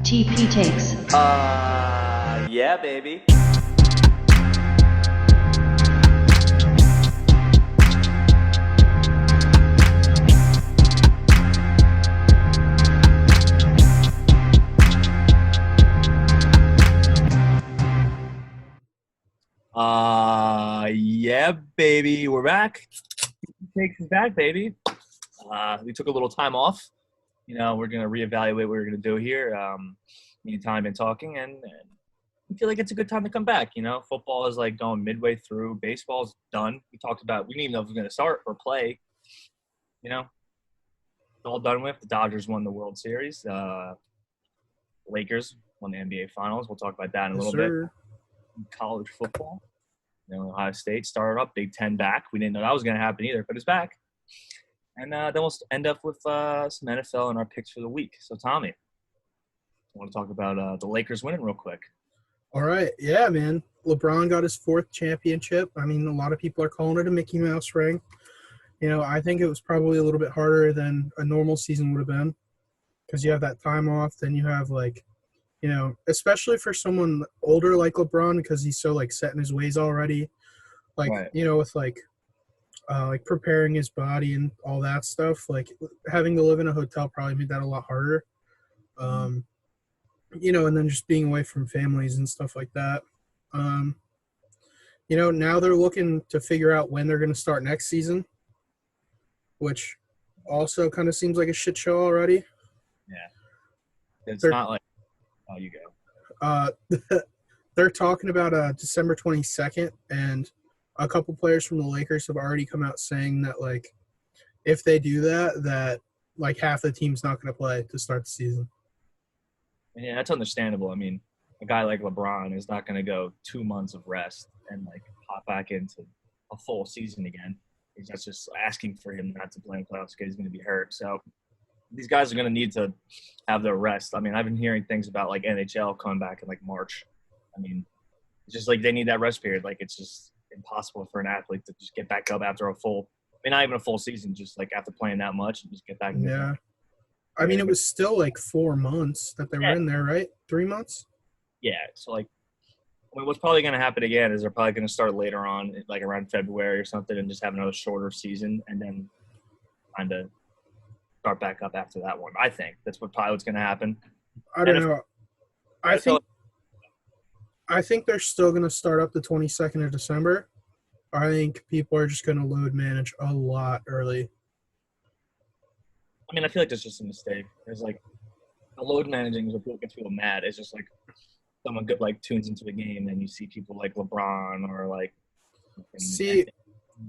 TP takes. Yeah, baby. Yeah, baby. We're back. Takes is back, baby. We took a little time off. We're gonna reevaluate what we're gonna do here. Me and Tom have been talking, and I feel like it's a good time to come back. Football is like going midway through. Baseball's done. We talked about we didn't even know if it was gonna start or play. It's all done with. The Dodgers won the World Series. Lakers won the NBA Finals. We'll talk about that in a little bit. College football. Ohio State started up, Big Ten back. We didn't know that was going to happen either, but it's back. And then we'll end up with some NFL and our picks for the week. So, Tommy, I want to talk about the Lakers winning real quick. All right. Yeah, man. LeBron got his 4th championship. I mean, a lot of people are calling it a Mickey Mouse ring. I think it was probably a little bit harder than a normal season would have been because you have that time off. Then you have, especially for someone older like LeBron because he's so, set in his ways already. Right. With, preparing his body and all that stuff. Having to live in a hotel probably made that a lot harder. And then just being away from families and stuff like that. Now they're looking to figure out when they're going to start next season, which also kind of seems like a shit show already. Yeah. It's not like – oh, you go. They're talking about December 22nd, and a couple players from the Lakers have already come out saying that, if they do that, half the team's not going to play to start the season. Yeah, that's understandable. I mean, a guy like LeBron is not going to go 2 months of rest and, hop back into a full season again. That's just asking for him not to play in playoffs because he's going to be hurt. So these guys are going to need to have their rest. I mean, I've been hearing things about, NHL coming back in, March. I mean, it's just, they need that rest period. It's just impossible for an athlete to just get back up after not even a full season, just, after playing that much and just get back. Yeah. I mean, it was still 4 months that they were in there, right? 3 months? Yeah. So, what's probably going to happen again is they're probably going to start later on, around February or something, and just have another shorter season and then kind of start back up after that one. I think that's probably what's going to happen. I don't know. I think they're still going to start up the 22nd of December. I think people are just going to load manage a lot early. I mean, I feel like that's just a mistake. There's the load managing is what people get people mad. It's just someone good tunes into a game and you see people like LeBron or See,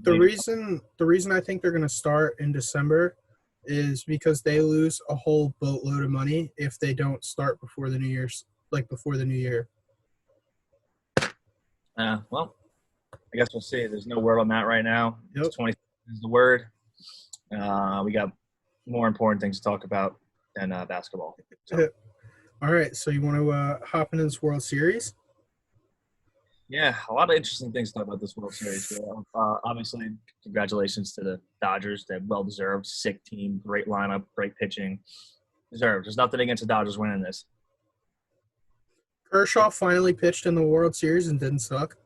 the reason I think they're going to start in December is because they lose a whole boatload of money if they don't start before the New Year's, before the New Year. Well, I guess we'll see. There's no word on that right now. Yep. 20 is the word. We got more important things to talk about than basketball. So. All right, so you want to hop into this World Series? Yeah, a lot of interesting things to talk about this World Series. Obviously, congratulations to the Dodgers. They're well-deserved, sick team, great lineup, great pitching. Deserved. There's nothing against the Dodgers winning this. Kershaw finally pitched in the World Series and didn't suck.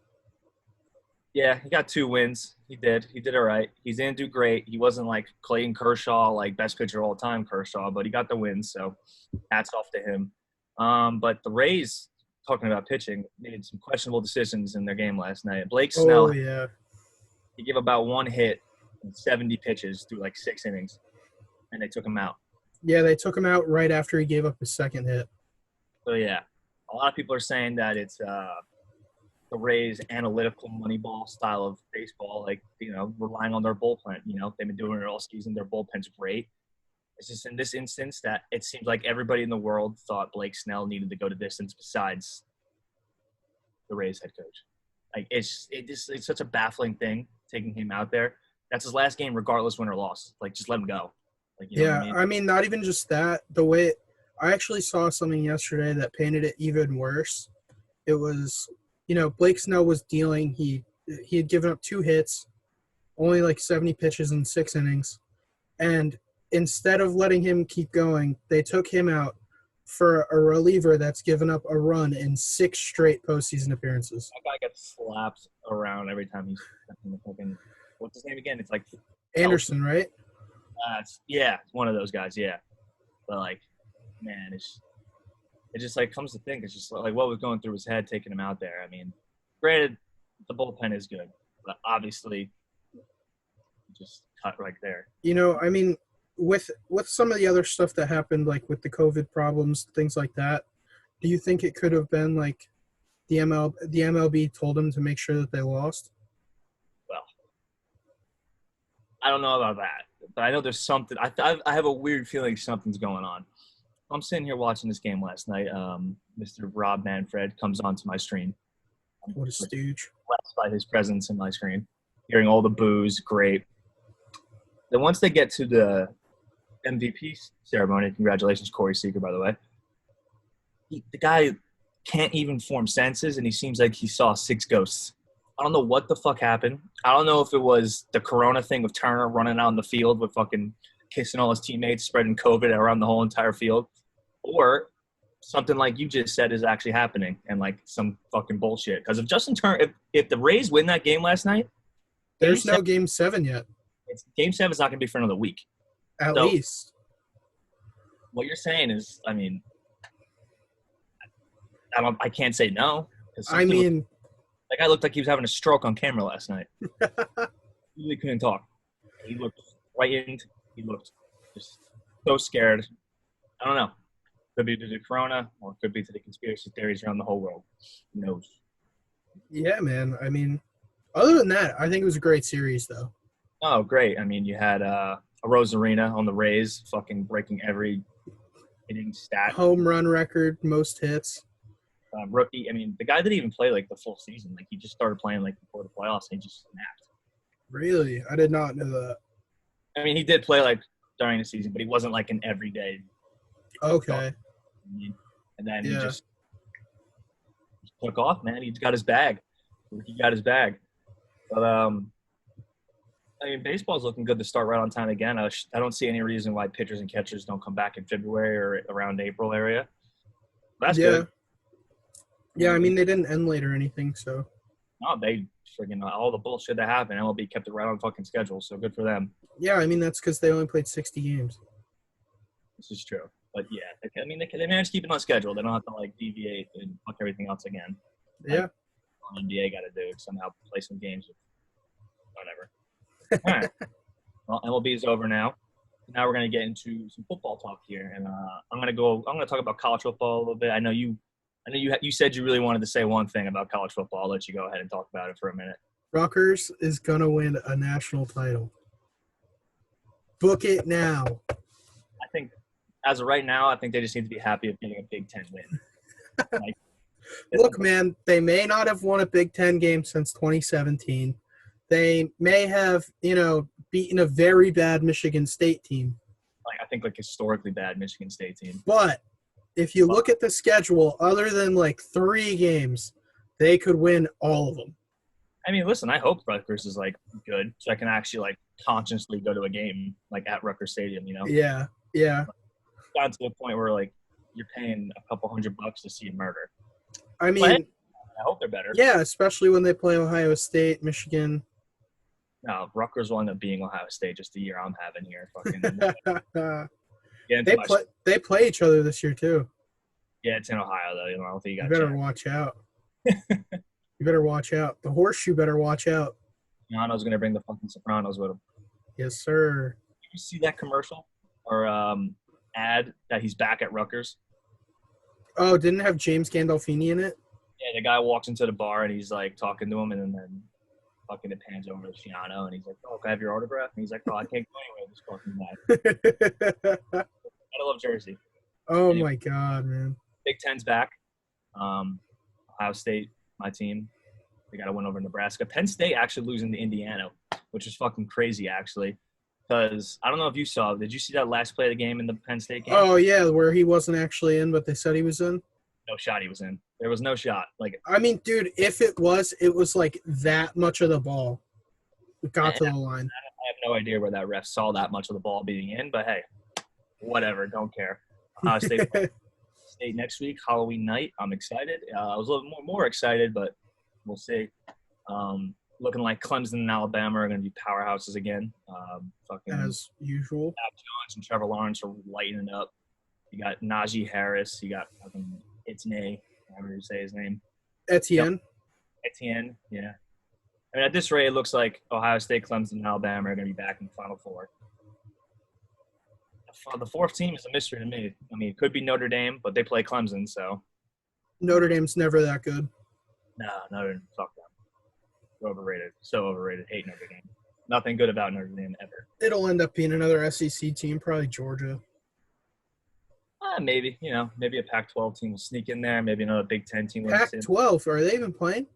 Yeah, he got 2 wins. He did. He did all right. He didn't do great. He wasn't Clayton Kershaw, best pitcher all time Kershaw, but he got the wins, so hats off to him. But the Rays, talking about pitching, made some questionable decisions in their game last night. Blake Snell, he gave about 1 hit and 70 pitches through 6 innings, and they took him out. Yeah, they took him out right after he gave up his 2nd hit. So, yeah, a lot of people are saying that it's the Rays' analytical Moneyball style of baseball, relying on their bullpen. They've been doing it all season. Their bullpen's great. It's just in this instance that it seems like everybody in the world thought Blake Snell needed to go to distance besides the Rays head coach. It's such a baffling thing taking him out there. That's his last game, regardless win or loss. Just let him go. You know what I mean? Not even just that. The way I actually saw something yesterday that painted it even worse. It was, Blake Snell was dealing. He had given up 2 hits, only 70 pitches in 6 innings, and instead of letting him keep going, they took him out, for a reliever that's given up a run in 6 straight postseason appearances. That guy gets slapped around every time he's fucking. What's his name again? It's like Anderson, right? It's one of those guys. Yeah, but like, man, it just like comes to think, it's just like what was going through his head taking him out there. I mean, granted, the bullpen is good, but obviously, just cut right there. You know, I mean, with some of the other stuff that happened, like with the COVID problems, things like that, do you think it could have been like the MLB told them to make sure that they lost? Well, I don't know about that, but I know there's something. I have a weird feeling something's going on. I'm sitting here watching this game last night. Mr. Rob Manfred comes onto my stream. What a stooge. Blessed by his presence in my screen. Hearing all the boos, great. Then once they get to the MVP ceremony, congratulations, Corey Seager, by the way, the guy can't even form sentences, and he seems like he saw 6 ghosts. I don't know what the fuck happened. I don't know if it was the corona thing with Turner running out in the field with fucking kissing all his teammates, spreading COVID around the whole entire field, or something like you just said is actually happening and like some fucking bullshit. Because if Justin Turner, if the Rays win that game last night, there's no Game 7 yet. Game 7 is not going to be for another week. At least. What you're saying is, I mean, I can't say no. I mean, that guy looked like he was having a stroke on camera last night. He really couldn't talk. He looked frightened. He looked just so scared. I don't know. Could be to the corona, or it could be to the conspiracy theories around the whole world. Who knows? Yeah, man. I mean, other than that, I think it was a great series, though. Oh, great. I mean, you had a Rosarina on the Rays fucking breaking every hitting stat. Home run record, most hits. Rookie. I mean, the guy didn't even play like the full season. Like he just started playing like before the playoffs and he just snapped. Really? I did not know that. I mean, he did play like during the season, but he wasn't like an everyday. Okay. And then he just took off, man. He's got his bag. He got his bag. But I mean, baseball's looking good to start right on time again. I don't see any reason why pitchers and catchers don't come back in February or around April area. That's good. Yeah, I mean, they didn't end late or anything, so. No, they freaking all the bullshit that happened. MLB kept it right on fucking schedule, so good for them. Yeah, I mean, that's because they only played 60 games. This is true. But, yeah, I mean, they managed to keep it on schedule. They don't have to, like, deviate and fuck everything else again. Yeah. Like, NBA got to do somehow play some games. Whatever. All right. Well, MLB is over now. Now we're going to get into some football talk here. And I'm going to talk about college football a little bit. I know you said you really wanted to say one thing about college football. I'll let you go ahead and talk about it for a minute. Rutgers is going to win a national title. Book it now. I think, as of right now, I think they just need to be happy of getting a Big Ten win. Look, man, they may not have won a Big Ten game since 2017. They may have, beaten a very bad Michigan State team. I think, historically bad Michigan State team. But if you look at the schedule, other than, 3 games, they could win all of them. I mean, listen, I hope Rutgers is, good, so I can actually, consciously go to a game, at Rutgers Stadium, Yeah. Down to the point where, you're paying a couple $100 to see a murder. I mean, I hope they're better. Yeah, especially when they play Ohio State, Michigan. No, Rutgers will end up being Ohio State just the year I'm having here. They play each other this year, too. Yeah, it's in Ohio, though. I don't think you better watch out. You better watch out. The horseshoe better watch out. Yano's going to bring the fucking Sopranos with him. Yes, sir. Did you see that commercial or ad that he's back at Rutgers? Oh, didn't it have James Gandolfini in it? Yeah, the guy walks into the bar and he's, talking to him, and then fucking it pans over to Shiano, and he's like, "Oh, can I have your autograph?" And he's like, "Oh, I can't go anywhere with this fucking guy." I love Jersey. Oh, anyway, my God, man. Big Ten's back. Ohio State, my team. They got to win over Nebraska. Penn State actually losing to Indiana, which is fucking crazy, actually. Because I don't know if you saw. Did you see that last play of the game in the Penn State game? Oh, yeah, where he wasn't actually in, but they said he was in? No shot he was in. There was no shot. I mean, dude, if it was that much of the ball got to the line. I have no idea where that ref saw that much of the ball being in, but hey, whatever. Don't care. Ohio State State next week, Halloween night. I'm excited. I was a little more excited, but we'll see. Looking like Clemson and Alabama are going to be powerhouses again. Fucking as usual. Matt Jones and Trevor Lawrence are lighting it up. You got Najee Harris. You got fucking Itney. However you say his name. Etienne. Etienne. Yeah. I mean, at this rate, it looks like Ohio State, Clemson, and Alabama are going to be back in the Final Four. The fourth team is a mystery to me. I mean, it could be Notre Dame, but they play Clemson, so. Notre Dame's never that good. Nah, Notre Dame, fuck them. They're overrated. So overrated. Hate Notre Dame. Nothing good about Notre Dame ever. It'll end up being another SEC team, probably Georgia. Maybe, maybe a Pac-12 team will sneak in there. Maybe another Big Ten team. Pac-12, are they even playing?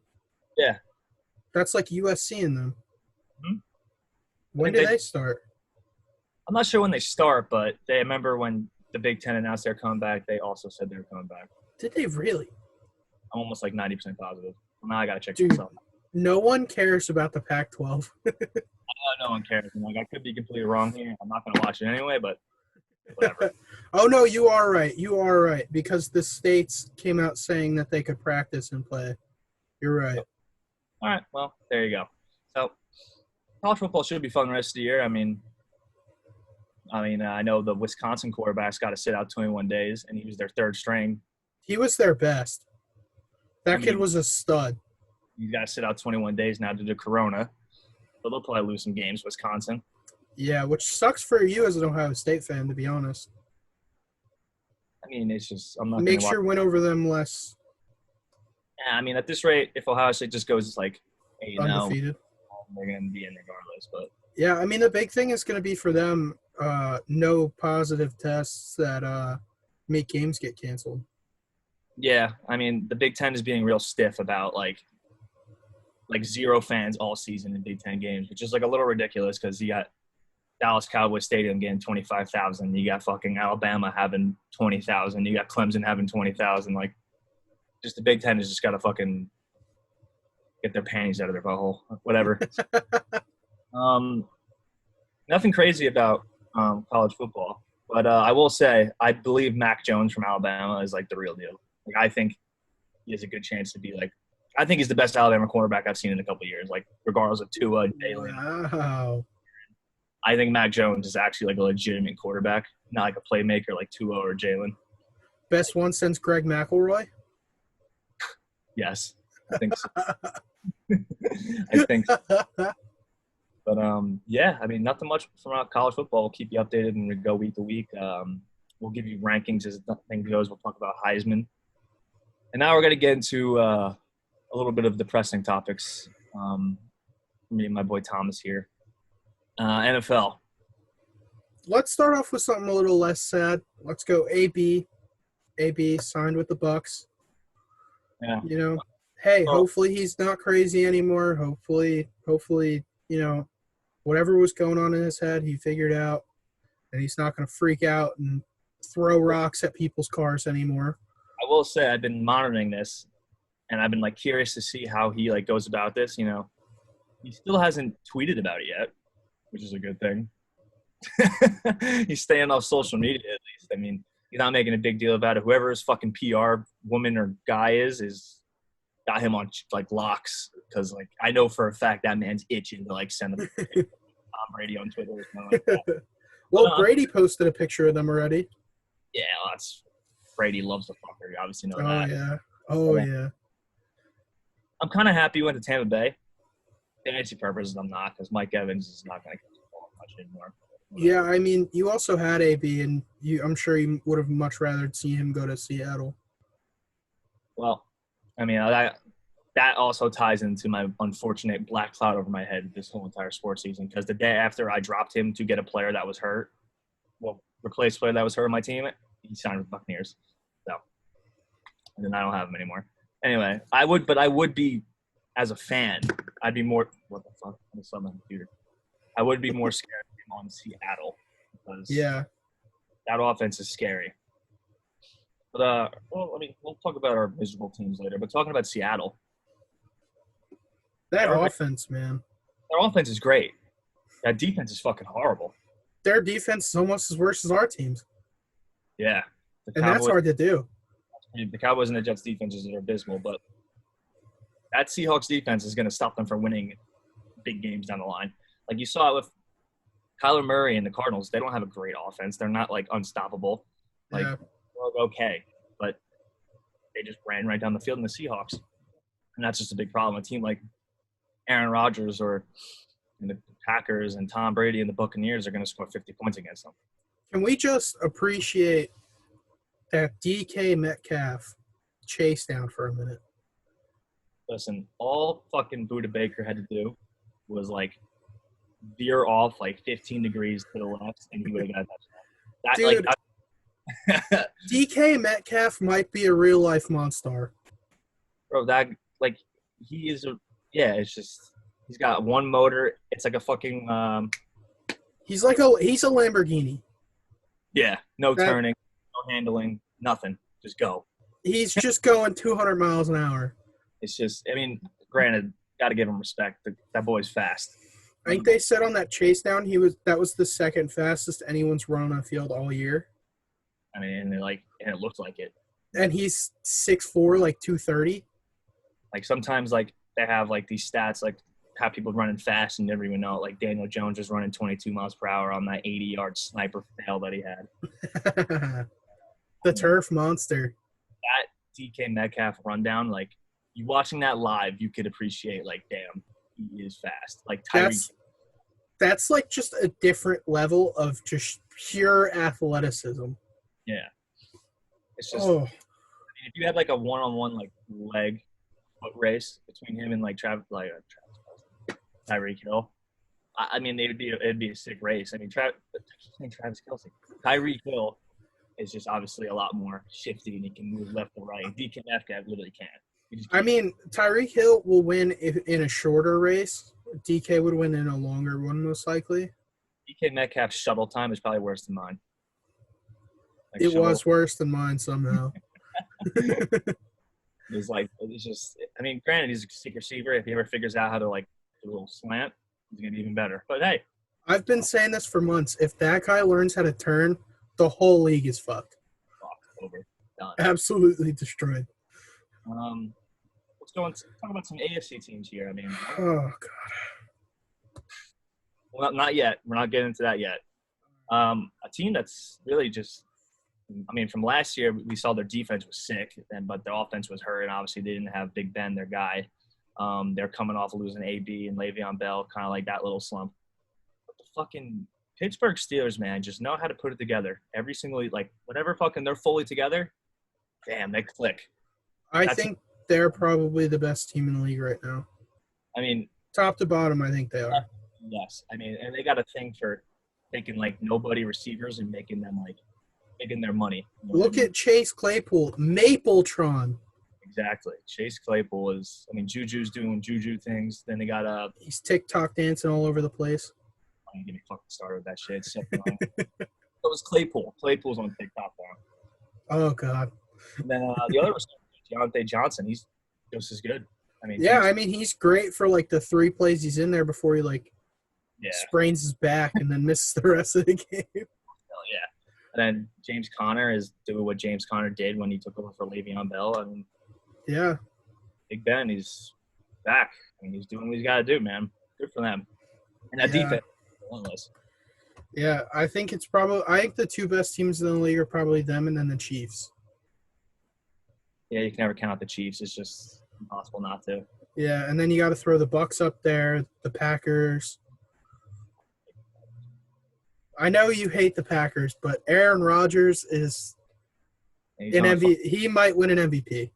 Yeah. That's like USC in them. Mm-hmm. When do they start? I'm not sure when they start, but I remember when the Big Ten announced their comeback, they also said they were coming back. Did they really? I'm almost like 90% positive. Well, now I got to check Dude, myself. No one cares about the Pac-12. No one cares. I could be completely wrong here. I'm not going to watch it anyway, but whatever. Oh, no, you are right. You are right. Because the states came out saying that they could practice and play. You're right. All right. Well, there you go. So college football should be fun the rest of the year. I mean, I know the Wisconsin quarterback's got to sit out 21 days, and he was their third string. He was their best. That kid was a stud. You got to sit out 21 days now due to Corona. So they'll probably lose some games, Wisconsin. Yeah, which sucks for you as an Ohio State fan, to be honest. I mean, it's just – I'm not Makes your win over them less. Yeah, I mean, at this rate, if Ohio State just goes like 8-0, undefeated, they're going to be in regardless. But yeah, I mean, the big thing is going to be for them no positive tests that make games get canceled. Yeah, I mean, the Big Ten is being real stiff about like zero fans all season in Big Ten games, which is like a little ridiculous because you got Dallas Cowboys Stadium getting 25,000. You got fucking Alabama having 20,000. You got Clemson having 20,000. Like, just the Big Ten has just got to fucking get their panties out of their butthole. Whatever. Nothing crazy about college football, but I will say I believe Mac Jones from Alabama is like the real deal. Like, I think he has a good chance to be like – I think he's the best Alabama cornerback I've seen in a couple of years, like regardless of Tua and Jalen. Wow. I think Mac Jones is actually like a legitimate quarterback, not like a playmaker like Tua or Jalen. Best one since Greg McElroy? Yes, I think so. I think so. But, yeah, I mean, nothing much from college football. We'll keep you updated and we go week to week. We'll give you rankings as the thing goes. We'll talk about Heisman. And now we're going to get into a little bit of depressing topics. Me and my boy Thomas here. NFL. Let's start off with something a little less sad. Let's go AB. AB signed with the Bucks. Yeah. Hey, hopefully he's not crazy anymore. Hopefully, whatever was going on in his head, he figured out, and he's not going to freak out and throw rocks at people's cars anymore. I will say I've been monitoring this, and I've been curious to see how he goes about this. He still hasn't tweeted about it yet, which is a good thing. He's staying off social media at least. I mean, he's not making a big deal about it. Whoever his fucking PR woman or guy is got him on locks because I know for a fact that man's itching to send him Tom Brady on Twitter or something like that. Well, Brady posted a picture of them already. Yeah, that's Brady loves the fucker. You obviously know that. Yeah. Yeah. I'm kind of happy he went to Tampa Bay. Fantasy purposes, I'm not because Mike Evans is not going to catch the ball much anymore. Yeah, I mean, you also had AB, and I'm sure you would have much rather seen him go to Seattle. Well, I mean, that also ties into my unfortunate black cloud over my head this whole entire sports season because the day after I dropped him to get a player that was hurt, replace player that was hurt on my team, he signed with the Buccaneers. So, and then I don't have him anymore. Anyway, I would be, as a fan, I'd be more – what the fuck? I'm on my computer. I would be more scared of him on Seattle because that offense is scary. But, we'll talk about our miserable teams later. But talking about Seattle. That offense, man. Their offense is great. That defense is fucking horrible. Their defense is almost as worse as our team's. Yeah. And that's hard to do. I mean, the Cowboys and the Jets defenses are abysmal, but that Seahawks defense is going to stop them from winning big games down the line. Like you saw it with Kyler Murray and the Cardinals. They don't have a great offense. They're not like unstoppable. Like they're okay, but they just ran right down the field in the Seahawks, and that's just a big problem. A team like Aaron Rodgers or the Packers and Tom Brady and the Buccaneers are going to score 50 points against them. Can we just appreciate that DK Metcalf chase down for a minute? Listen, all fucking Buda Baker had to do was like veer off like 15 degrees to the left, and he would have got that. Dude, like, DK Metcalf might be a real life monster. Bro, that like he is it's just he's got one motor. It's like a fucking he's a Lamborghini. Yeah, no turning, no handling, nothing. Just go. He's just going 200 miles an hour. It's just, I mean, granted, got to give him respect. That boy's fast. I think they said on that chase down that was the second fastest anyone's run on a field all year. I mean, and it looked like it. And he's 6'4", like 230. Like sometimes, like they have like these stats, like have people running fast and never even know it. Like Daniel Jones was running 22 miles per hour on that 80-yard sniper fail that he had. The turf monster. That DK Metcalf rundown, like you watching that live, you could appreciate, like, damn, he is fast. Like Tyreek. That's like just a different level of just pure athleticism. Yeah. It's just, I mean, if you had like a one-on-one like leg foot race between him and like Tyreek Hill, I mean, it'd be a sick race. I mean, Travis Kelce, Tyreek Hill is just obviously a lot more shifty and he can move left and right. DK Metcalf literally can't. I mean, Tyreek Hill will win in a shorter race. DK would win in a longer one, most likely. DK Metcalf's shuttle time is probably worse than mine. Like it was worse than mine somehow. It's just, I mean, granted, he's a sick receiver. If he ever figures out how to, like, do a little slant, he's going to be even better. But, hey. I've been saying this for months. If that guy learns how to turn, the whole league is fucked. Over. Done. Absolutely destroyed. Let's talk about some AFC teams here. I mean, oh god. Well, not yet. We're not getting into that yet. A team that's really just, I mean, from last year we saw their defense was sick, but their offense was hurt, and obviously they didn't have Big Ben, their guy. They're coming off of losing AB and Le'Veon Bell, kind of like that little slump. But the fucking Pittsburgh Steelers, man, just know how to put it together. Every single, like, whatever fucking they're fully together, damn, they click. I think they're probably the best team in the league right now. I mean, top to bottom, I think they are. Yes. I mean, and they got a thing for taking, like, nobody receivers and making them, like, making their money. You know Look at Chase Claypool, Mapletron. Exactly. Chase Claypool is, I mean, Juju's doing Juju things. Then they got he's TikTok dancing all over the place. I ain't get me fucking started with that shit. So it was Claypool. Claypool's on TikTok now. Oh, God. And then the other receiver, Deontay Johnson, he's just as good. I mean, yeah, I mean, he's great for, like, the 3 plays he's in there before he, like, sprains his back and then misses the rest of the game. Hell yeah. And then James Conner is doing what James Conner did when he took over for Le'Veon Bell. I mean, yeah. Big Ben, he's back. I mean, he's doing what he's got to do, man. Good for them. And that defense is relentless. Yeah, I think the 2 best teams in the league are probably them and then the Chiefs. Yeah, you can never count out the Chiefs. It's just impossible not to. Yeah, and then you got to throw the Bucks up there, the Packers. I know you hate the Packers, but Aaron Rodgers is an MVP. He might win an MVP.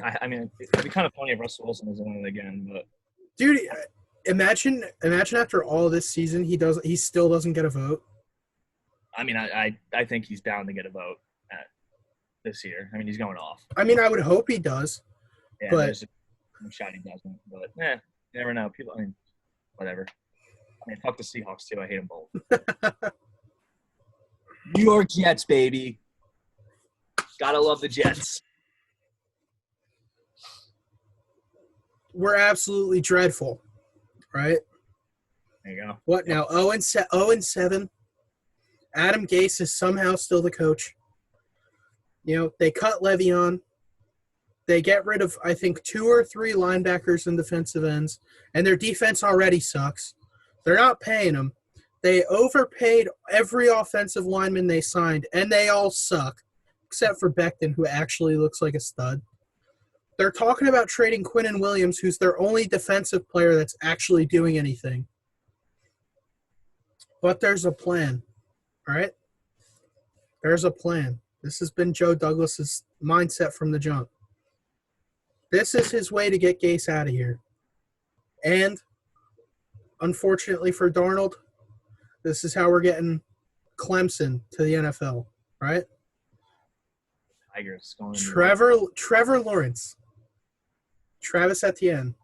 I mean, it'd be kind of funny if Russell Wilson was winning it again, but dude, imagine after all this season, he still doesn't get a vote. I mean, I think he's bound to get a vote this year. I mean, he's going off. I mean, I would hope he does. Yeah, but I'm sure he doesn't. But you never know. People, I mean, whatever. I mean, fuck the Seahawks too. I hate them both. New York Jets, baby. Gotta love the Jets. We're absolutely dreadful, right? There you go. What now? 0-7. Adam Gase is somehow still the coach. They cut Le'Veon. They get rid of, I think, 2 or 3 linebackers and defensive ends, and their defense already sucks. They're not paying them. They overpaid every offensive lineman they signed, and they all suck, except for Becton, who actually looks like a stud. They're talking about trading Quinnen Williams, who's their only defensive player that's actually doing anything. But there's a plan, all right? There's a plan. This has been Joe Douglas's mindset from the jump. This is his way to get Gase out of here. And, unfortunately for Darnold, this is how we're getting Clemson to the NFL, right? Tigers going. Trevor Lawrence, Travis Etienne,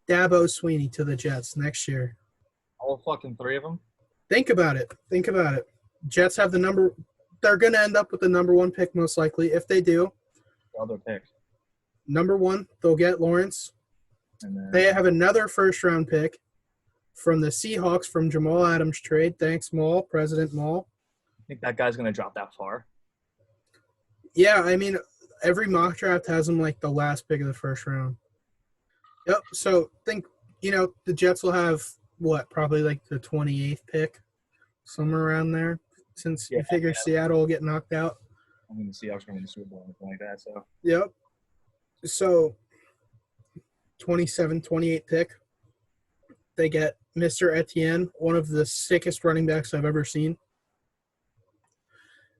Dabo Sweeney to the Jets next year. All fucking 3 of them? Think about it. Jets have the number – they're going to end up with the number 1 pick most likely. If they do, other pick. Number 1, they'll get Lawrence. And then, they have another first-round pick from the Seahawks from Jamal Adams trade. Thanks, Maul, President Maul. I think that guy's going to drop that far. Yeah, I mean, every mock draft has him like the last pick of the first round. Yep, so think, the Jets will have, probably like the 28th pick, somewhere around there, since you figure Seattle will get knocked out. I mean, the Seahawks going to the Super Bowl or anything like that, so. Yep. So, 28th pick, they get Mr. Etienne, one of the sickest running backs I've ever seen.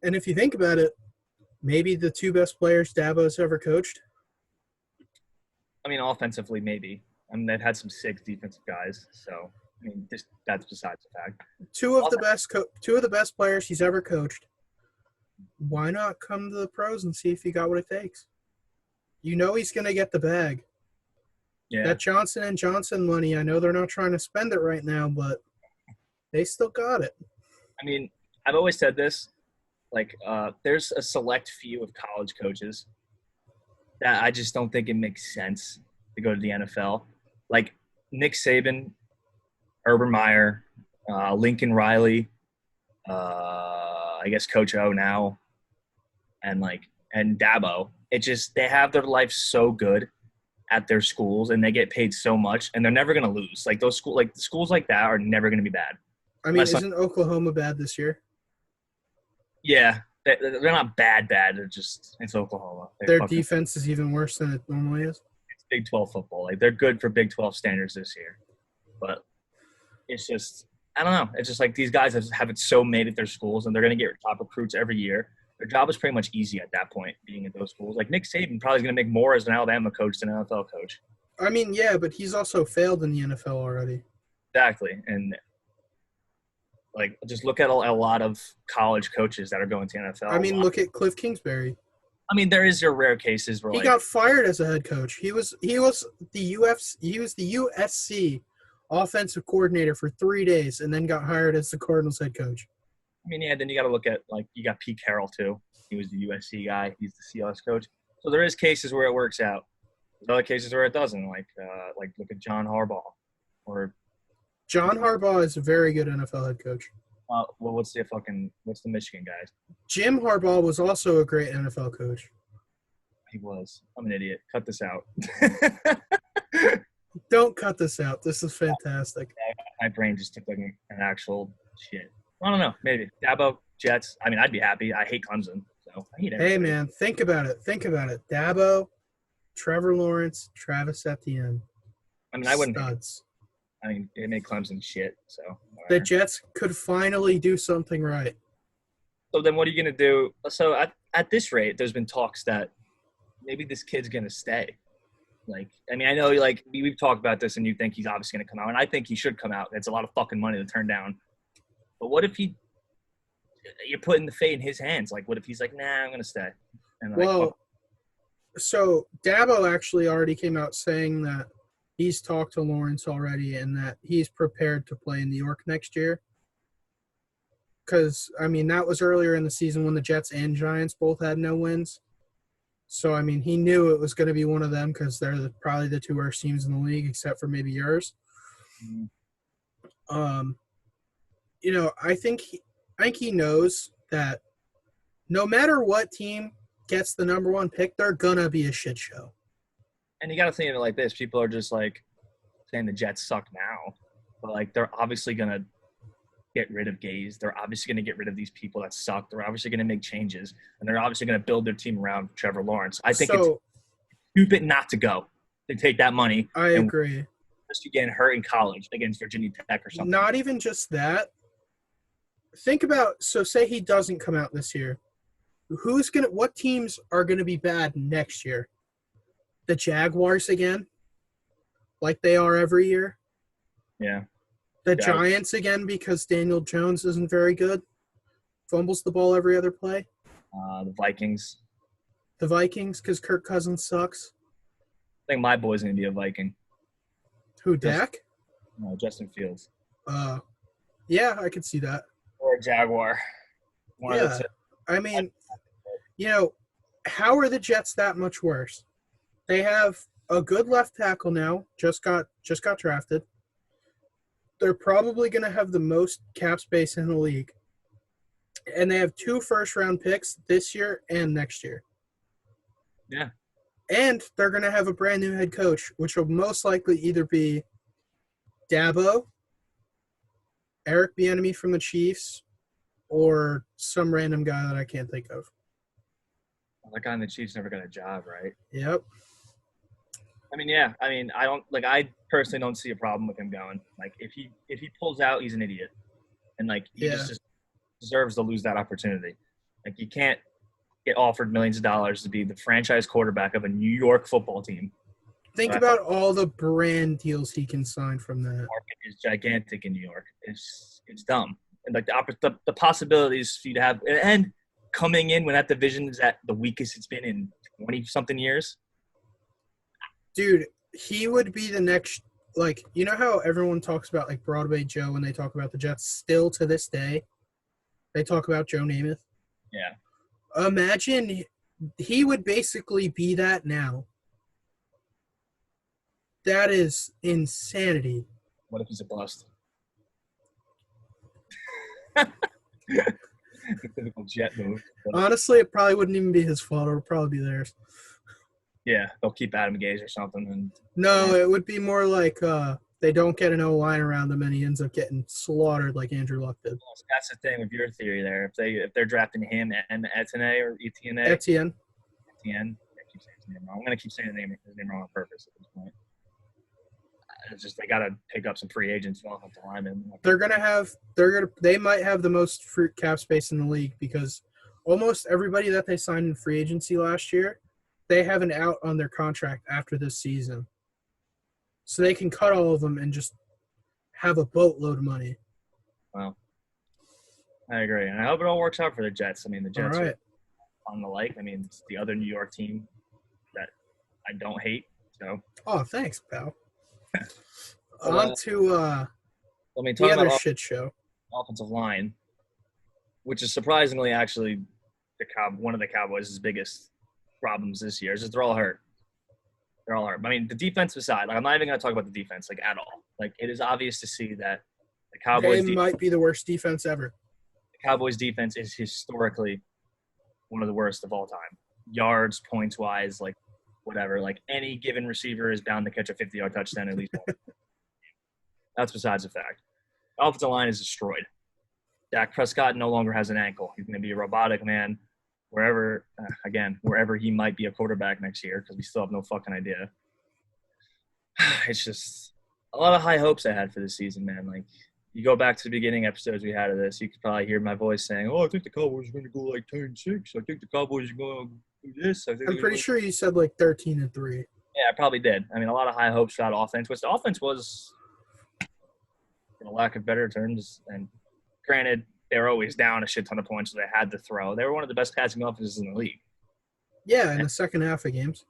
And if you think about it, maybe the 2 best players Dabo's ever coached. I mean, offensively, maybe. I mean, they've had some sick defensive guys, so I mean, that's besides the fact. Two of the best players he's ever coached. Why not come to the pros and see if he got what it takes? He's going to get the bag. Yeah. That Johnson & Johnson money, I know they're not trying to spend it right now, but they still got it. I mean, I've always said this. There's a select few of college coaches that I just don't think it makes sense to go to the NFL. Like Nick Saban, Urban Meyer, Lincoln Riley, I guess Coach O now, and Dabo. They have their life so good at their schools, and they get paid so much, and they're never going to lose. Schools like that are never going to be bad. I mean, isn't Oklahoma bad this year? Yeah, they're not bad. It's Oklahoma. Their defense is even worse than it normally is. It's Big 12 football. They're good for Big 12 standards this year, but it's just I don't know. It's just these guys have it so made at their schools, and they're going to get top recruits every year. Their job is pretty much easy at that point, being at those schools. Nick Saban probably is going to make more as an Alabama coach than an NFL coach. I mean, yeah, but he's also failed in the NFL already. Exactly, and just look at a lot of college coaches that are going to NFL. I mean, look at Cliff Kingsbury. I mean, there is your rare cases where he got fired as a head coach. He was the USC offensive coordinator for 3 days, and then got hired as the Cardinals head coach. I mean, yeah. Then you got to look at you got Pete Carroll too. He was the USC guy. He's the Seahawks coach. So there is cases where it works out. There's other cases where it doesn't. Look at John Harbaugh, or John Harbaugh is a very good NFL head coach. What's the Michigan guy? Jim Harbaugh was also a great NFL coach. He was. I'm an idiot. Cut this out. Don't cut this out. This is fantastic. My brain just took an actual shit. I don't know. Maybe. Dabo, Jets. I mean, I'd be happy. I hate Clemson. So I hate everybody. Hey, man. Think about it. Dabo, Trevor Lawrence, Travis Etienne. I mean, I wouldn't. Studs. I mean, it made Clemson shit. So the Jets could finally do something right. So then what are you going to do? So at this rate, there's been talks that maybe this kid's going to stay. I mean, I know, we've talked about this, and you think he's obviously going to come out, and I think he should come out. It's a lot of fucking money to turn down. But what if you're putting the fate in his hands? What if he's nah, I'm going to stay? And so Dabo actually already came out saying that he's talked to Lawrence already and that he's prepared to play in New York next year. Because, I mean, that was earlier in the season when the Jets and Giants both had no wins. So, I mean, he knew it was going to be one of them because they're probably the 2 worst teams in the league, except for maybe yours. Mm-hmm. I think he knows that no matter what team gets the number one pick, they're gonna be a shit show. And you got to think of it like this: people are just like saying the Jets suck now, but like they're obviously gonna get rid of Gaze. They're obviously gonna get rid of these people that suck. They're obviously gonna make changes, and they're obviously gonna build their team around Trevor Lawrence. I think it's stupid not to go to take that money. I agree. Just you getting hurt in college against Virginia Tech or something. Not even just that. Think about, so say he doesn't come out this year. What teams are gonna be bad next year? The Jaguars again? Like they are every year? Yeah. The Giants again because Daniel Jones isn't very good. Fumbles the ball every other play. The Vikings. The Vikings because Kirk Cousins sucks. I think my boy's going to be a Viking. Who, Dak? No, Justin Fields. Yeah, I could see that. Or a Jaguar. Yeah. I mean, how are the Jets that much worse? They have a good left tackle now, just got drafted. They're probably going to have the most cap space in the league. And they have 2 first-round picks this year and next year. Yeah. And they're going to have a brand new head coach, which will most likely either be Dabo, Eric Bieniemy from the Chiefs, or some random guy that I can't think of. That guy in the Chiefs never got a job, right? Yep. I mean, yeah. I mean, I personally don't see a problem with him going. Like, if he pulls out, he's an idiot, and like he just deserves to lose that opportunity. Like, you can't get offered millions of dollars to be the franchise quarterback of a New York football team. Think about all the brand deals he can sign from that. The market is gigantic in New York. It's dumb, and like the possibilities for you to have, and coming in when that division is at the weakest it's been in 20-something years. Dude, he would be the next, like, you know how everyone talks about, like, Broadway Joe when they talk about the Jets? Still to this day, they talk about Joe Namath. Yeah. Imagine he would basically be that now. That is insanity. What if he's a bust? Typical Jet move. Honestly, it probably wouldn't even be his fault. It would probably be theirs. Yeah, they'll keep Adam Gase or something. No, it would be more like they don't get an O-line around him, and he ends up getting slaughtered like Andrew Luck did. That's the thing with your theory there. If they're drafting him and Etienne or Etienne. I keep saying his name wrong. I'm gonna keep saying his name wrong on purpose at this point. It's just they gotta pick up some free agents off the linemen. They might have the most fruit cap space in the league because almost everybody that they signed in free agency last year, they have an out on their contract after this season. So they can cut all of them and just have a boatload of money. Well, I agree. And I hope it all works out for the Jets. I mean, the Jets are on the like. I mean, it's the other New York team that I don't hate. So. Oh, thanks, pal. On to the other shit show. Offensive line, which is surprisingly actually one of the Cowboys' biggest problems this year is that they're all hurt. They're all hurt. I mean, the defensive side, like, I'm not even going to talk about the defense, like, at all. Like, it is obvious to see that the Cowboys might be the worst defense ever. The Cowboys' defense is historically one of the worst of all time. Yards, points-wise, like, whatever. Like, any given receiver is bound to catch a 50-yard touchdown at least once. That's besides the fact. The offensive line is destroyed. Dak Prescott no longer has an ankle. He's going to be a robotic man wherever he might be a quarterback next year because we still have no fucking idea. It's just a lot of high hopes I had for this season, man. Like, you go back to the beginning episodes we had of this, you could probably hear my voice saying, I think the Cowboys are going to go like 10-6. I think the Cowboys are going to do this. I'm pretty sure you said like 13-3. Yeah, I probably did. I mean, a lot of high hopes for that offense, which the offense was, for lack of better terms, and granted, they were always down a shit ton of points, so they had to throw. They were one of the best passing offenses in the league. Yeah, in the second half of games.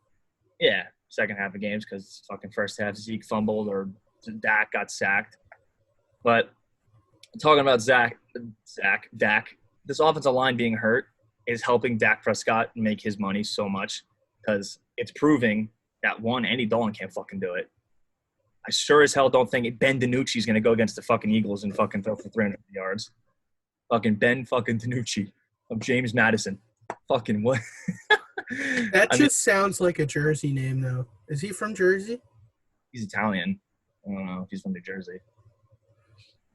Yeah, second half of games because fucking first half Zeke fumbled or Dak got sacked. But talking about Dak, this offensive line being hurt is helping Dak Prescott make his money so much because it's proving that, one, Andy Dalton can't fucking do it. I sure as hell don't think Ben DiNucci's going to go against the fucking Eagles and fucking throw for 300 yards. Fucking Ben fucking DiNucci of James Madison. Fucking what? That I mean, just sounds like a Jersey name, though. Is he from Jersey? he's Italian. I don't know if he's from New Jersey.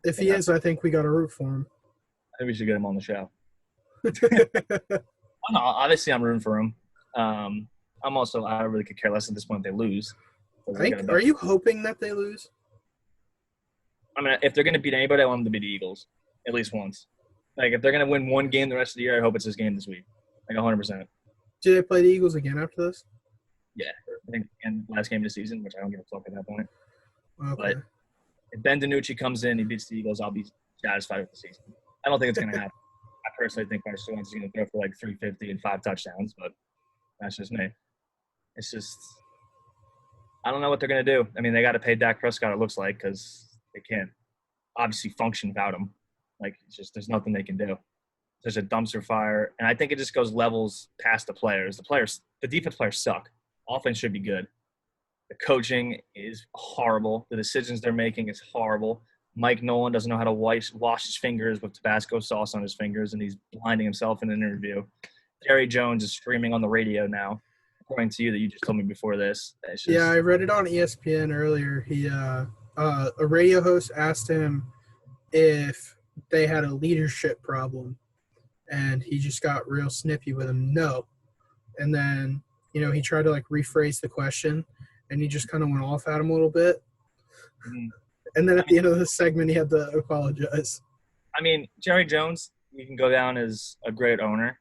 If You he know, is, I think we got to root for him. I think we should get him on the show. Oh, no, obviously, I'm rooting for him. I'm also, I really could care less at this point if they lose. Are you hoping that they lose? I mean, if they're going to beat anybody, I want them to beat the Eagles at least once. Like, if they're going to win one game the rest of the year, I hope it's this game this week. Like, 100%. Do they play the Eagles again after this? Yeah. I think and last game of the season, which I don't give a fuck at that point. Okay. But if Ben DiNucci comes in, he beats the Eagles, I'll be satisfied with the season. I don't think it's going to happen. I personally think Carson Wentz is going to throw for like 350 and 5 touchdowns, but that's just me. It's just I don't know what they're going to do. I mean, they got to pay Dak Prescott, it looks like, because they can't obviously function without him. Like, it's just there's nothing they can do. There's a dumpster fire, and I think it just goes levels past the players. The defense players suck. Offense should be good. The coaching is horrible. The decisions they're making is horrible. Mike Nolan doesn't know how to wash his fingers with Tabasco sauce on his fingers, and he's blinding himself in an interview. Jerry Jones is screaming on the radio now, according to you that you just told me before this. Yeah, I read it on ESPN earlier. A radio host asked him if they had a leadership problem, and he just got real snippy with him. No. And then, he tried to, rephrase the question, and he just kind of went off at him a little bit. Mm-hmm. And then at the end of the segment, he had to apologize. I mean, Jerry Jones, you can go down as a great owner.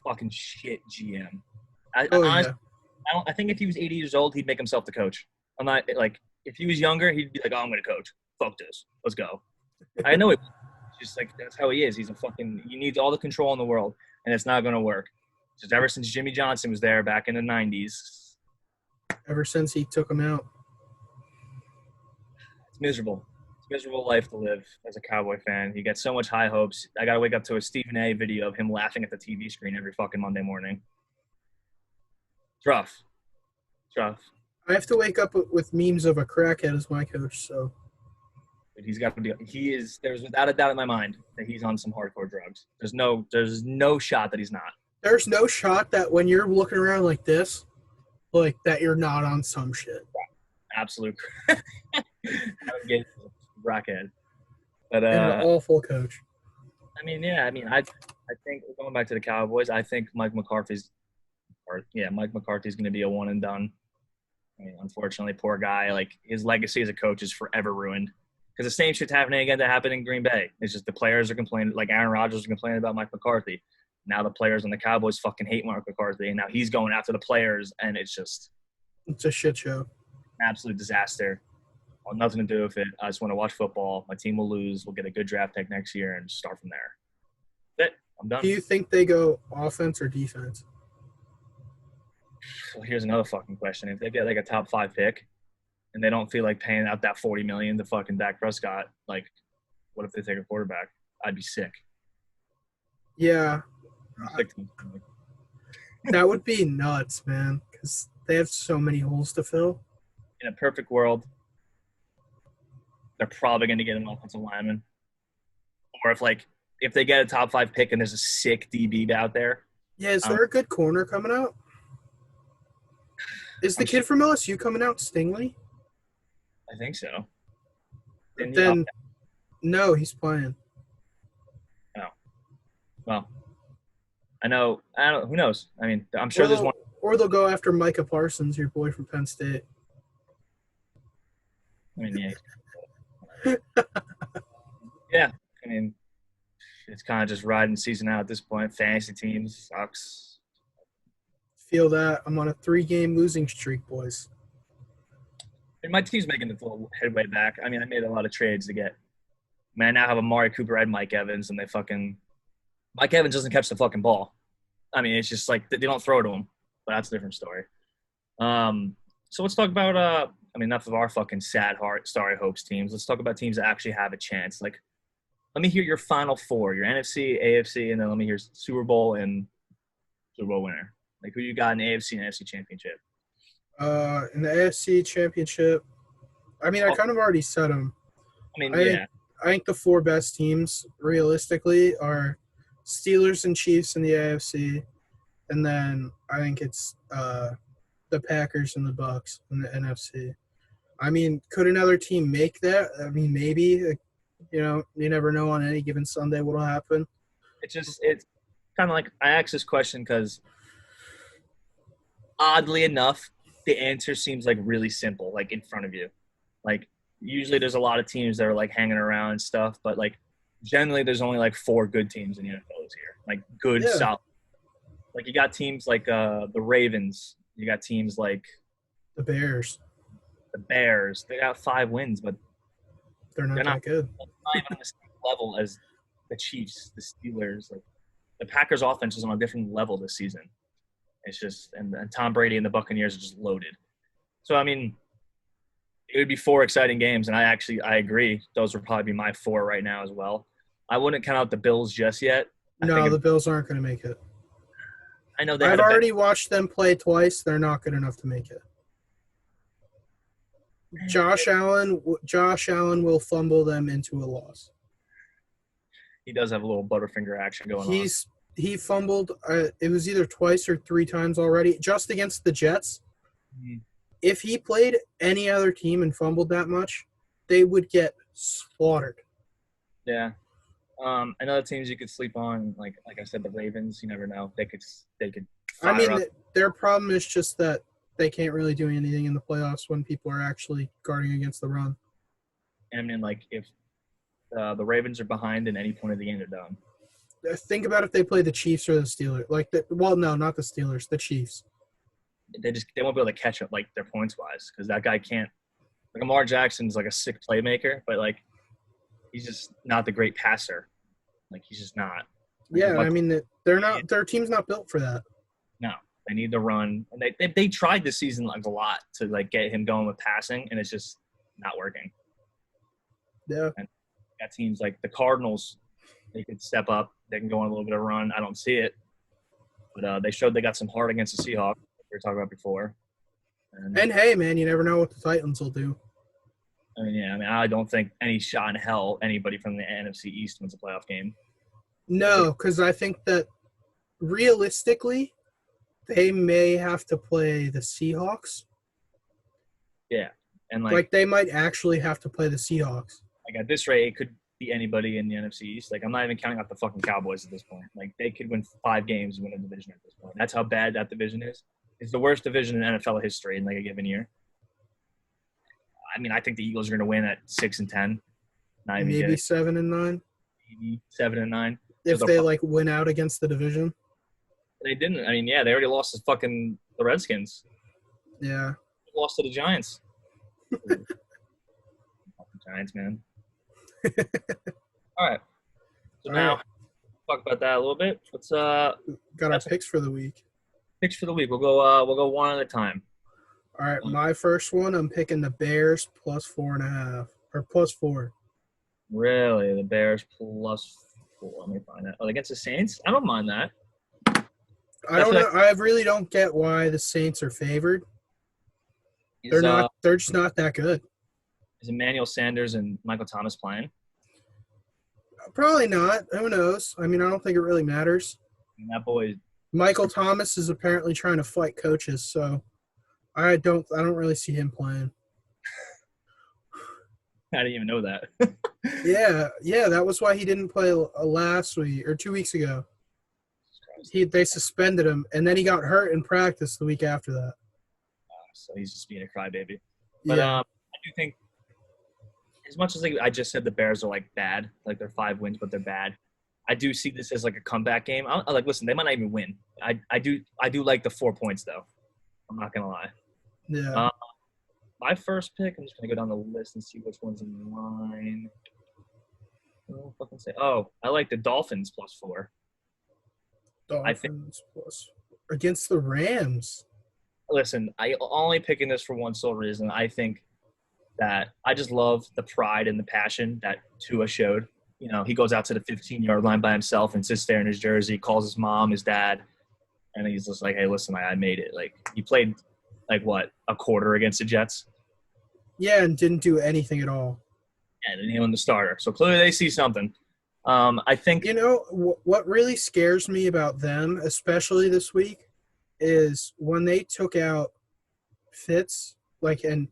Fucking shit GM. Honestly, Yeah. I think if he was 80 years old, he'd make himself the coach. I'm not if he was younger, he'd be like, "Oh, I'm gonna coach. Fuck this. Let's go." I know it. Just that's how he is. He needs all the control in the world, and it's not gonna work. Just ever since Jimmy Johnson was there back in the 90s. Ever since he took him out. It's miserable. It's a miserable life to live as a Cowboy fan. You get so much high hopes. I gotta wake up to a Stephen A. video of him laughing at the TV screen every fucking Monday morning. It's rough. It's rough. I have to wake up with memes of a crackhead as my coach, so. But he's got to be. There's without a doubt in my mind that he's on some hardcore drugs. There's no shot that he's not. There's no shot that when you're looking around like this, that you're not on some shit. Absolute. I don't get crackhead. But and an awful coach. I mean, yeah. I mean, I think going back to the Cowboys, I think Mike McCarthy's going to be a one and done. I mean, unfortunately, poor guy. His legacy as a coach is forever ruined. Because the same shit's happening again that happened in Green Bay. It's just the players are complaining. Like Aaron Rodgers is complaining about Mike McCarthy. Now the players on the Cowboys fucking hate Mike McCarthy, and now he's going after the players, and it's a shit show. An absolute disaster. I want nothing to do with it. I just want to watch football. My team will lose. We'll get a good draft pick next year and start from there. That's it. I'm done. Do you think they go offense or defense? Well, here's another fucking question. If they get a top 5 pick and they don't feel like paying out that $40 million to fucking Dak Prescott, what if they take a quarterback? I'd be sick. Yeah. That would be nuts, man, because they have so many holes to fill. In a perfect world, they're probably going to get an offensive lineman. Or if they get a top 5 pick and there's a sick DB out there. Yeah, is there a good corner coming out? Is the kid from LSU coming out, Stingley? I think so. No, he's playing. No. Well, I don't know. Who knows? I mean, I'm sure there's one. Or they'll go after Micah Parsons, your boy from Penn State. I mean, yeah. Yeah. I mean, it's kind of just riding the season out at this point. Fantasy teams sucks. Feel that. I'm on a 3-game losing streak, boys. And my team's making a little headway back. I mean, I made a lot of trades to get. I now have Amari Cooper and Mike Evans, and Mike Evans doesn't catch the fucking ball. I mean, it's just they don't throw it to him, but that's a different story. So let's talk about enough of our fucking sad starry hopes teams. Let's talk about teams that actually have a chance. Let me hear your final 4, your NFC, AFC, and then let me hear Super Bowl and Super Bowl winner. Who you got in the AFC and NFC championship? In the AFC championship, I kind of already said them. I think the 4 best teams, realistically, are Steelers and Chiefs in the AFC, and then I think it's the Packers and the Bucks in the NFC. I mean, could another team make that? I mean, maybe. You never know on any given Sunday what'll happen. It's kind of like I asked this question because oddly enough, the answer seems like really simple, like in front of you. Like usually there's a lot of teams that are like hanging around and stuff, but like generally there's only like 4 good teams in the NFL this year. Like good, solid. Like you got teams like the Ravens. You got teams like the Bears. The Bears. They got 5 wins, but they're not that good. They're not even on the same level as the Chiefs, the Steelers. Like the Packers' offense is on a different level this season. It's just and Tom Brady and the Buccaneers are just loaded. So I mean, it would be 4 exciting games, and I agree. Those would probably be my 4 right now as well. I wouldn't count out the Bills just yet. No, the Bills aren't going to make it. I know I've already watched them play twice. They're not good enough to make it. Josh Allen will fumble them into a loss. He does have a little Butterfinger action going on. He fumbled. It was either twice or 3 times already, just against the Jets. Mm-hmm. If he played any other team and fumbled that much, they would get slaughtered. Yeah. And other teams you could sleep on, like I said, the Ravens. You never know. They could. I mean, their problem is just that they can't really do anything in the playoffs when people are actually guarding against the run. And then, like, if the Ravens are behind at any point of the game, they're done. Think about if they play the Chiefs or the Steelers. No, not the Steelers, the Chiefs. They won't be able to catch up, like, their points-wise because that guy can't. Like, Lamar Jackson's, like, a sick playmaker, but, like, he's just not the great passer. Like, he's just not. Like, yeah, I mean, their team's not built for that. No. They need to run. And they tried this season like a lot to like get him going with passing, and it's just not working. Yeah. And got teams like the Cardinals, they could step up. They can go on a little bit of a run. I don't see it. But they showed they got some heart against the Seahawks, like we were talking about before. And hey, man, you never know what the Titans will do. I mean, yeah, I don't think any shot in hell anybody from the NFC East wins a playoff game. No, because I think that realistically – they may have to play the Seahawks. Yeah. And like they might actually have to play the Seahawks. Like at this rate, it could be anybody in the NFC East. Like I'm not even counting out the fucking Cowboys at this point. Like they could win 5 games and win a division at this point. That's how bad that division is. It's the worst division in NFL history in like a given year. I mean, I think the Eagles are going to win at 6-10. Maybe 7-9. Maybe 7-9. If they like win out against the division. They didn't. I mean, yeah, they already lost to the Redskins. Yeah. They lost to the Giants. Giants, man. All right. So now, talk about that a little bit. Let's got our picks for the week. Picks for the week. We'll go one at a time. All right, my first one, I'm picking the Bears +4.5 or +4. Really, the Bears +4. Let me find that. Oh, against the Saints, I don't mind that. I don't know. I really don't get why the Saints are favored. They're not. They're just not that good. Is Emmanuel Sanders and Michael Thomas playing? Probably not. Who knows? I mean, I don't think it really matters. I mean, that boy. Michael Thomas is apparently trying to fight coaches, so I don't really see him playing. I didn't even know that. yeah, that was why he didn't play last week or 2 weeks ago. They suspended him, and then he got hurt in practice the week after that. So he's just being a crybaby. But I do think, as much as I just said the Bears are like bad, like they're 5 wins, but they're bad. I do see this as like a comeback game. I like, listen, they might not even win. I do like the 4 points though. I'm not gonna lie. Yeah. My first pick, I'm just gonna go down the list and see which one's in line. I like the Dolphins +4. Dolphins plus against the Rams. Listen, I only picking this for one sole reason. I think that I just love the pride and the passion that Tua showed. You know, he goes out to the 15-yard line by himself and sits there in his jersey, calls his mom, his dad, and he's just like, hey, listen, I made it. Like, he played, like, what, a quarter against the Jets? Yeah, and didn't do anything at all. And then he won the starter. So clearly they see something. I think You know, what really scares me about them, especially this week, is when they took out Fitz, and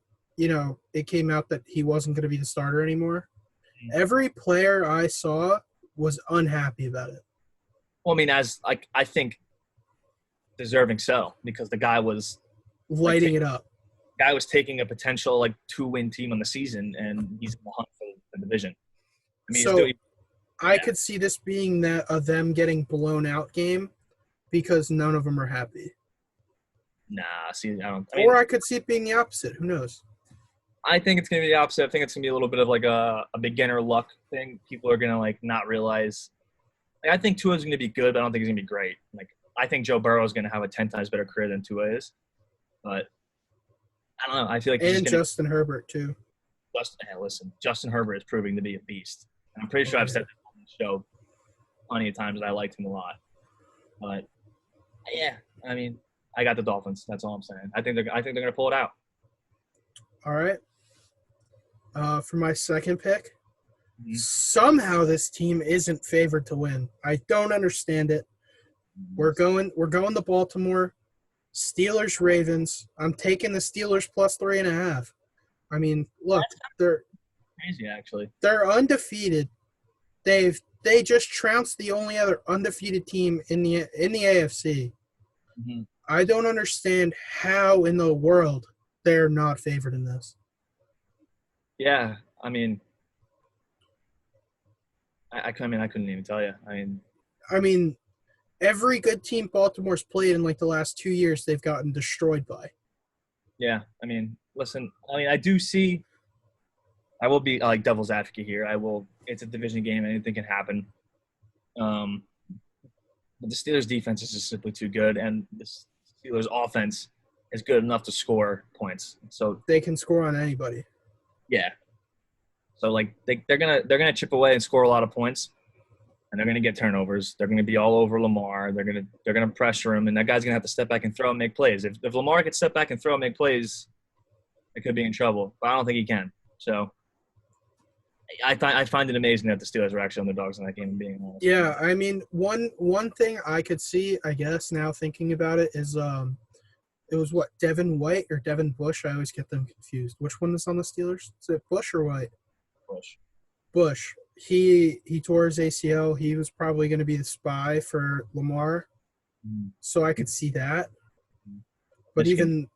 it came out that he wasn't going to be the starter anymore. Every player I saw was unhappy about it. well, I mean, as like I think deserving so because the guy was Lighting it up. taking a potential like 2-win team on the season, and he's in the hunt for the division. I mean, he's So doing. I could see this being that a them getting blown out game because none of them are happy. Nah, see, I don't. Or I could see it being the opposite. Who knows? I think it's going to be the opposite. I think it's going to be a little bit of like a beginner luck thing. People are going to like not realize. Like, I think Tua is going to be good, but I don't think he's going to be great. Like I think Joe Burrow is going to have a 10 times better career than Tua is, but I don't know. I feel like and Justin Herbert too. Justin Herbert is proving to be a beast. And I'm pretty sure I've said this on the show plenty of times that I liked him a lot. But yeah, I mean, I got the Dolphins. That's all I'm saying. I think they're going to pull it out. All right. For my second pick, somehow this team isn't favored to win. I don't understand it. We're going to Baltimore. Steelers, Ravens. I'm taking the Steelers plus 3.5. I mean, look, they're crazy actually. They're undefeated. They just trounced the only other undefeated team in the AFC. Mm-hmm. I don't understand how in the world they're not favored in this. Yeah, I mean, I couldn't even tell you. I mean, every good team Baltimore's played in like the last 2 years, they've gotten destroyed by. Yeah, I mean, listen, I do see. I will be like devil's advocate here. It's a division game. Anything can happen. But the Steelers' defense is just simply too good, and the Steelers' offense is good enough to score points. So they can score on anybody. Yeah. So like they're gonna chip away and score a lot of points, and they're gonna get turnovers. They're gonna be all over Lamar. They're gonna pressure him, and that guy's gonna have to step back and throw and make plays. If Lamar can step back and throw and make plays, they could be in trouble. But I don't think he can. So I find it amazing that the Steelers are actually underdogs in that game. Being honest. Yeah, I mean one thing I could see, I guess now thinking about it is it was what, Devin White or Devin Bush? I always get them confused. Which one is on the Steelers? Is it Bush or White? Bush. He tore his ACL. He was probably going to be the spy for Lamar. So I could see that. But even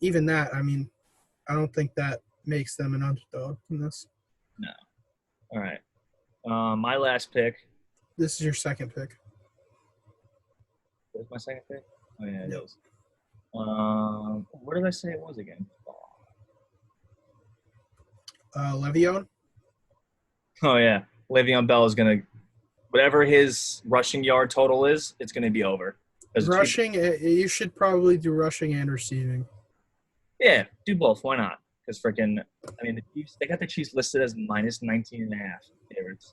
that, I mean, I don't think that makes them an underdog in this. No. All right. My last pick. This is your second pick. What's my second pick? Oh, yeah, it is. What did I say it was again? Le'Veon? Oh, yeah. Le'Veon Bell is going to – whatever his rushing yard total is, it's going to be over. Rushing, you should probably do rushing and receiving. Yeah, do both. Why not? Because freaking – I mean, the Chiefs, they got the Chiefs listed as minus 19.5 favorites.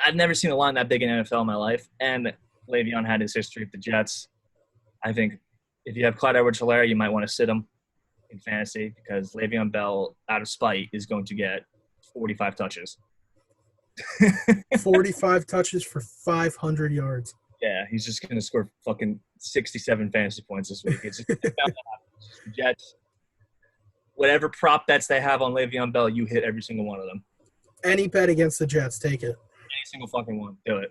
I've never seen a line that big in NFL in my life, and Le'Veon had his history with the Jets. I think if you have Clyde Edwards-Helaire, you might want to sit him in fantasy because Le'Veon Bell, out of spite, is going to get 45 touches. 45 touches for 500 yards. Yeah, he's just going to score fucking 67 fantasy points this week. It's just the Jets. Whatever prop bets they have on Le'Veon Bell, you hit every single one of them. Any bet against the Jets, take it. Any single fucking one. Do it.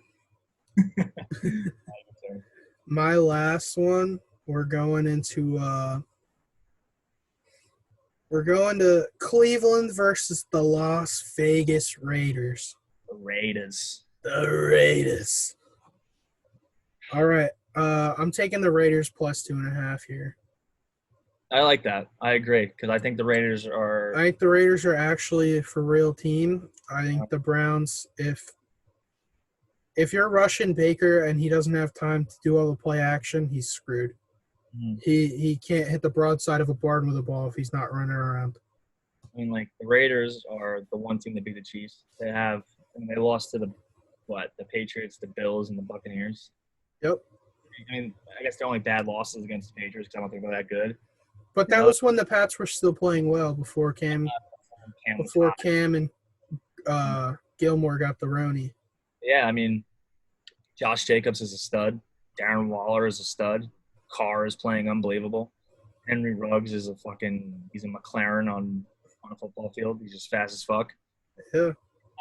My last one, we're going to Cleveland versus the Las Vegas Raiders. The Raiders. All right. I'm taking the Raiders plus 2.5 here. I like that. I agree because I think the Raiders are. I think the Raiders are actually a for real team. I think the Browns, if you're rushing Baker and he doesn't have time to do all the play action, he's screwed. Mm-hmm. He can't hit the broadside of a barn with a ball if he's not running around. I mean, like the Raiders are the one team that beat the Chiefs. They lost to the Patriots, the Bills, and the Buccaneers. Yep. I mean, I guess they're only bad losses against the Patriots because I don't think they're that good. But that was when the Pats were still playing well before Cam and Gilmore got the Roni. Yeah, I mean, Josh Jacobs is a stud. Darren Waller is a stud. Carr is playing unbelievable. Henry Ruggs is he's a McLaren on a football field. He's just fast as fuck. Yeah.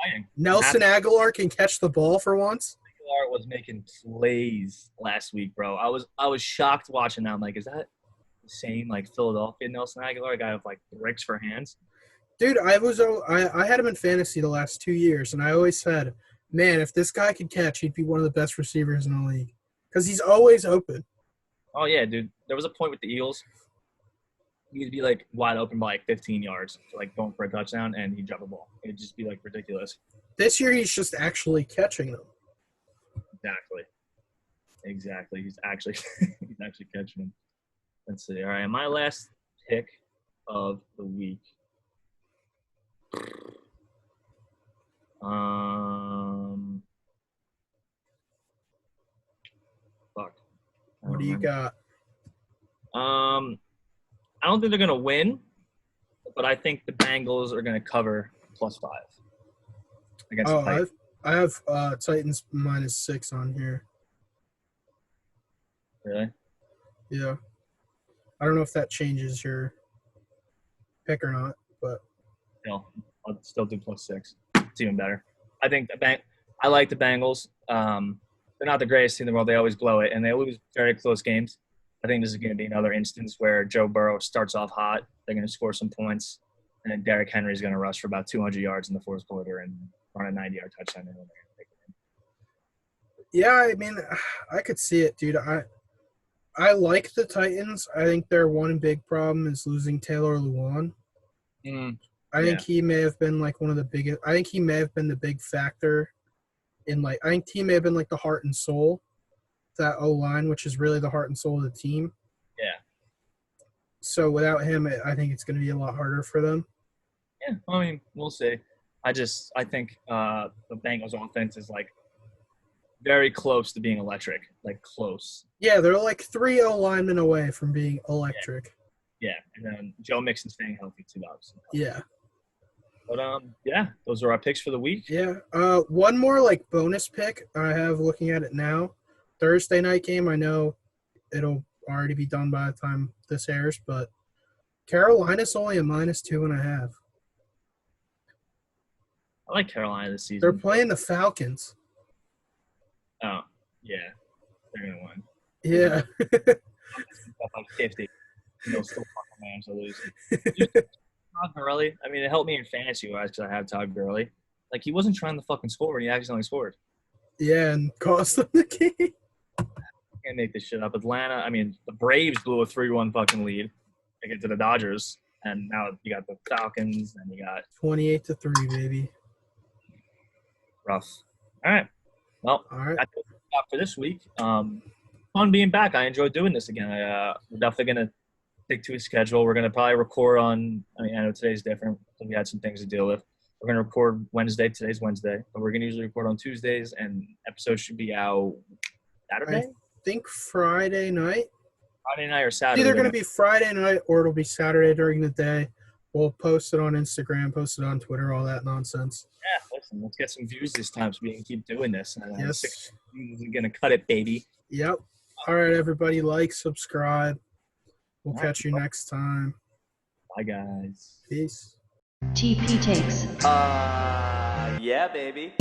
Exciting. Nelson Aguilar can catch the ball for once. Aguilar was making plays last week, bro. I was shocked watching that. I'm like, is that the same like Philadelphia Nelson Aguilar, a guy with like bricks for hands? Dude, I had him in fantasy the last 2 years, and I always said, man, if this guy could catch, he'd be one of the best receivers in the league because he's always open. Oh yeah, dude. There was a point with the Eagles. He'd be like wide open by like 15 yards, like going for a touchdown, and he'd drop a ball. It'd just be like ridiculous. This year, he's just actually catching them. Exactly. He's actually catching them. Let's see. All right, my last pick of the week. Fuck. What do you got? I don't think they're gonna win, but I think the Bengals are gonna cover +5 against the Titans. I have Titans -6 on here. Really? Yeah. I don't know if that changes your pick or not, but No, I'll still do +6. It's even better. I think I like the Bengals. They're not the greatest team in the world. They always blow it, and they lose very close games. I think this is going to be another instance where Joe Burrow starts off hot. They're going to score some points, and then Derrick Henry is going to rush for about 200 yards in the fourth quarter and run a 90-yard touchdown. Yeah, I mean, I could see it, dude. I like the Titans. I think their one big problem is losing Taylor Lewan. I think he may have been like one of the biggest. I think he may have been the big factor in like. I think he may have been like the heart and soul of that O-line, which is really the heart and soul of the team. Yeah. So without him, I think it's going to be a lot harder for them. Yeah, I mean, we'll see. I think the Bengals offense is like very close to being electric, like close. Yeah, they're like 3 O-linemen away from being electric. Yeah, and then Joe Mixon's staying healthy too, obviously. Yeah. But yeah, those are our picks for the week. Yeah. One more like bonus pick I have looking at it now. Thursday night game. I know it'll already be done by the time this airs, but Carolina's only a -2.5. I like Carolina this season. They're playing the Falcons. Oh, yeah. They're going to win. Yeah. Like 50. And they'll still fucking manage to lose. Todd Gurley, I mean, it helped me in fantasy-wise because I have Todd Gurley. Like, he wasn't trying to fucking score, and he accidentally scored. Yeah, and cost them the game. I can't make this shit up. Atlanta, I mean, the Braves blew a 3-1 fucking lead against the Dodgers, and now you got the Falcons, and you got 28-3, baby. Rough. All right. Well, all right. That's it for this week. Fun being back. I enjoyed doing this again. We're definitely going to stick to a schedule. We're going to probably record on – I mean, I know today's different. So we had some things to deal with. We're going to record Wednesday. Today's Wednesday. But we're going to usually record on Tuesdays, and episodes should be out Saturday? I think Friday night. Friday night or Saturday. It's either going to be Friday night or it'll be Saturday during the day. We'll post it on Instagram, post it on Twitter, all that nonsense. Yeah, listen, let's get some views this time so we can keep doing this. Yes. 6 views is going to cut it, baby. Yep. All right, everybody, like, subscribe. We'll catch you next time. Bye, guys. Peace. TP Takes. Yeah, baby.